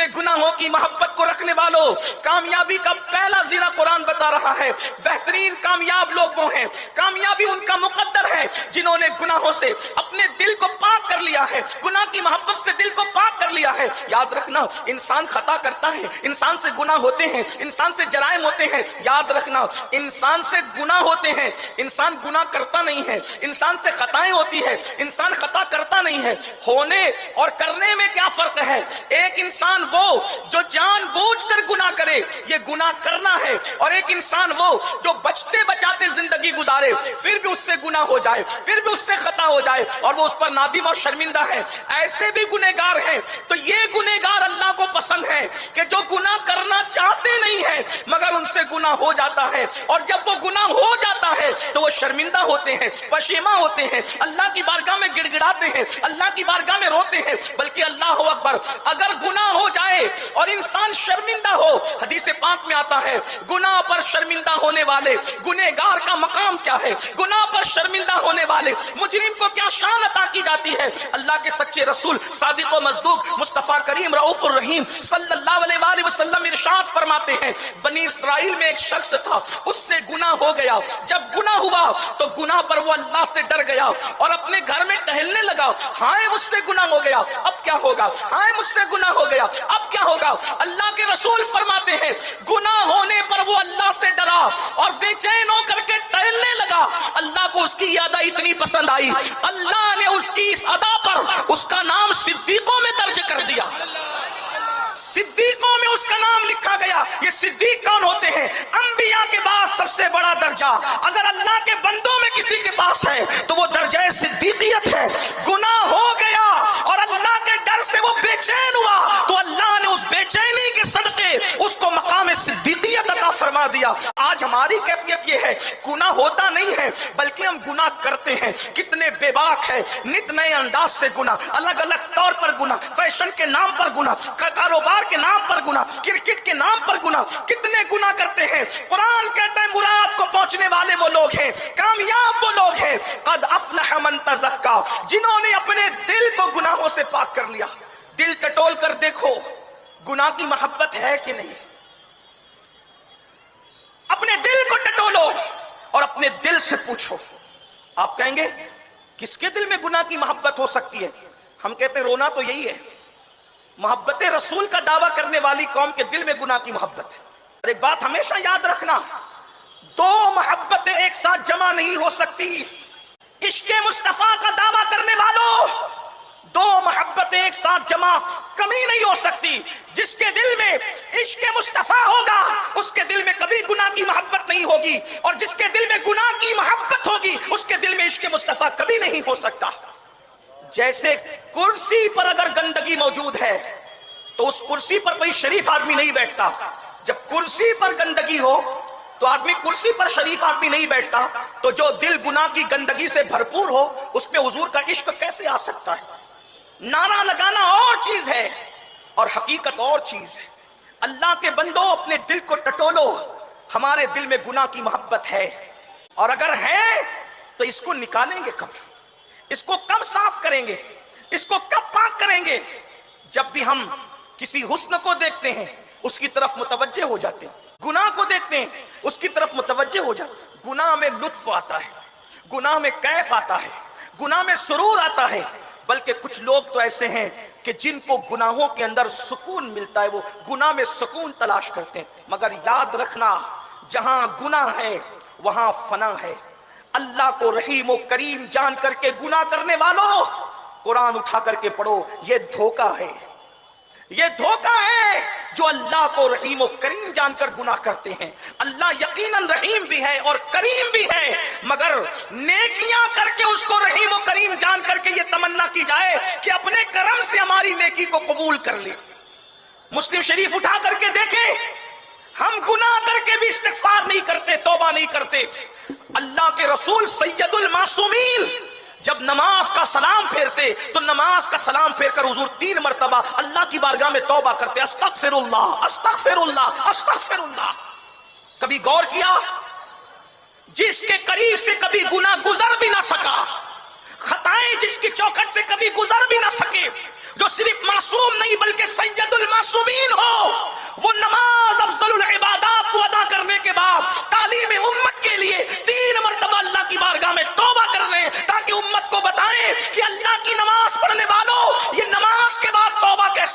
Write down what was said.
میرے گناہوں کی محبت کو رکھنے والوں، کامیابی کا پہلا زیرہ قرآن بتا رہا ہے، بہترین کامیاب لوگ وہ ہیں، کامیابی ان کا مقدر ہے جنہوں نے گناہوں سے اپنے دل کو پاک کر لیا ہے، گناہ کی محبت سے دل کو پاک کر لیا ہے۔ یاد رکھنا، انسان خطا کرتا ہے، انسان سے گناہ ہوتے ہیں، انسان سے جرائم ہوتے ہیں، یاد رکھنا انسان سے گناہ ہوتے ہیں، انسان گناہ کرتا نہیں ہے، انسان سے خطائیں ہوتی ہے، انسان خطا کرتا نہیں ہے۔ ہونے اور کرنے میں کیا فرق ہے؟ ایک انسان وہ جو جان بوجھ کر گناہ کرے، یہ گناہ کرنا ہے، اور ایک انسان وہ جو بچتے بچاتے زندگی گزارے، پھر بھی اس سے گناہ ہو جائے، پھر بھی اس سے خطا ہو جائے اور وہ اس پر نادم اور شرمندہ ہے۔ ایسے بھی گنہگار ہیں۔ تو یہ گنہگار اللہ کو پسند ہے کہ جو گناہ کرنا چاہتے نہیں ہیں مگر ان سے گناہ ہو جاتا ہے، اور جب وہ گناہ ہو جاتا ہے تو وہ شرمندہ ہوتے ہیں، پشیماں ہوتے ہیں، اللہ کی بارگاہ میں گڑ گڑاتے ہیں، اللہ کی بارگاہ میں روتے ہیں۔ بلکہ اللہ اکبر، اگر گناہ ہو جائے اور انسان شرمندہ ہو، حدیث پاک میں آتا ہے گناہ پر شرمندہ ہونے والے گنہگار کا مقام کیا ہے، گناہ پر شرمندہ ہونے والے مجرم کو کیا شان عطا کی جاتی ہے۔ اللہ کے سچے رسول صادق و مصدوق مصطفیٰ کریم رؤوف الرحیم صلی اللہ علیہ وآلہ وسلم ارشاد فرماتے ہیں، بنی اسرائیل میں ایک شخص تھا، اس سے گناہ ہو گیا، جب گناہ ہوا تو گناہ پر وہ اللہ سے ڈر گیا اور اپنے گھر میں ٹہلنے لگا، ہائے مجھ سے گناہ ہو گیا، اب کیا ہوگا، ہائے مجھ سے گناہ ہو گیا، اب کیا ہوگا۔ اللہ کے رسول فرماتے ہیں گناہ ہونے پر وہ اللہ سے ڈرا اور بے چین ہو کر کے ٹہلنے لگا۔ اللہ کو اس کی یہ ادا اتنی پسند آئی، اللہ نے اس کی اس ادا پر اس کا نام صدیقوں میں درج کر دیا، صدیقوں میں اس کا نام لکھا گیا۔ یہ صدیق کون ہوتے ہیں؟ انبیاء کے بعد سب سے بڑا درجہ اگر اللہ کے بندوں میں کسی کے پاس ہے تو وہ درجہ صدیقیت ہے۔ گناہ ہو گیا اور اللہ کے ڈر سے وہ بے چین ہوا تو اللہ نے اس بے چینی کے صدقے اس کو مقام صدیقیت عطا فرما دیا۔ آج ہماری کیفیت یہ ہے، گناہ ہوتا نہیں ہے بلکہ ہم گناہ کرتے ہیں۔ کتنے بے باک ہے، نت نئے انداز سے گناہ، الگ الگ طور پر گناہ، فیشن کے نام پر گناہ، کاروبار کے نام پر گناہ، کرکٹ کے نام پر گناہ، کتنے گناہ کرتے ہیں۔ قرآن کہتا ہے مراد کو پہنچنے والے وہ لوگ ہیں، کامیاب وہ لوگ ہیں، قد افلح من تزکا، جنہوں نے اپنے دل کو گناہوں سے پاک کر لیا۔ دل ٹٹول کر دیکھو گناہ کی محبت ہے کہ نہیں، اپنے دل کو ٹٹولو اور اپنے دل سے پوچھو۔ آپ کہیں گے کس کے دل میں گناہ کی محبت ہو سکتی ہے؟ ہم کہتے ہیں رونا تو یہی ہے، محبت رسول کا دعویٰ کرنے والی قوم کے دل میں گناہ کی محبت ہے۔ اور ایک بات ہمیشہ یاد رکھنا، دو محبتیں ایک ساتھ جمع نہیں ہو سکتی۔ عشق مصطفیٰ کا دعویٰ کرنے والوں، دو محبتیں ایک ساتھ جمع کمی نہیں ہو سکتی۔ جس کے دل میں عشق مصطفیٰ ہوگا اس کے دل میں کبھی گناہ کی محبت نہیں ہوگی، اور جس کے دل میں گناہ کی محبت ہوگی اس کے دل میں عشق مصطفیٰ کبھی نہیں ہو سکتا۔ جیسے کرسی پر اگر گندگی موجود ہے تو اس کرسی پر کوئی شریف آدمی نہیں بیٹھتا۔ جب کرسی پر گندگی ہو تو آدمی کرسی پر شریف آدمی نہیں بیٹھتا، تو جو دل گناہ کی گندگی سے بھرپور ہو اس میں حضور کا عشق کیسے آ سکتا ہے؟ نعرہ لگانا اور چیز ہے اور حقیقت اور چیز ہے۔ اللہ کے بندوں اپنے دل کو ٹٹولو، ہمارے دل میں گناہ کی محبت ہے، اور اگر ہے تو اس کو نکالیں گے کب، اس کو کب صاف کریں گے، اس کو کب پاک کریں گے؟ جب بھی ہم کسی حسن کو دیکھتے ہیں اس کی طرف متوجہ ہو جاتے ہیں، گناہ کو دیکھتے ہیں اس کی طرف متوجہ ہو جاتے ہیں۔ گناہ میں لطف آتا ہے، گناہ میں کیف آتا ہے، گناہ میں سرور آتا ہے۔ بلکہ کچھ لوگ تو ایسے ہیں کہ جن کو گناہوں کے اندر سکون ملتا ہے، وہ گناہ میں سکون تلاش کرتے ہیں۔ مگر یاد رکھنا، جہاں گناہ ہے وہاں فنا ہے۔ اللہ کو رحیم و کریم جان کر کے گناہ کرنے والوں، قرآن اٹھا کر کے پڑھو، یہ دھوکہ ہے، یہ دھوکہ ہے جو اللہ کو رحیم و کریم جان کر گناہ کرتے ہیں۔ اللہ یقیناً رحیم بھی ہے اور کریم بھی ہے، مگر نیکیاں کر کے اس کو رحیم و کریم جان کر کے یہ تمنا کی جائے کہ اپنے کرم سے ہماری نیکی کو قبول کر لے۔ مسلم شریف اٹھا کر کے دیکھیں، ہم گناہ کر کے بھی استغفار نہیں کرتے، توبہ نہیں کرتے۔ اللہ کے رسول سید المعصومین جب نماز کا سلام پھیرتے تو نماز کا سلام پھیر کر حضور 3 مرتبہ اللہ کی بارگاہ میں توبہ کرتے، استغفر اللہ استغفر اللہ استغفر اللہ۔ کبھی غور کیا، جس کے قریب سے کبھی گناہ گزر بھی نہ سکا، خطائیں جس کی چوکھٹ سے کبھی گزر بھی نہ سکے، جو صرف معصوم نہیں بلکہ سید المعصومین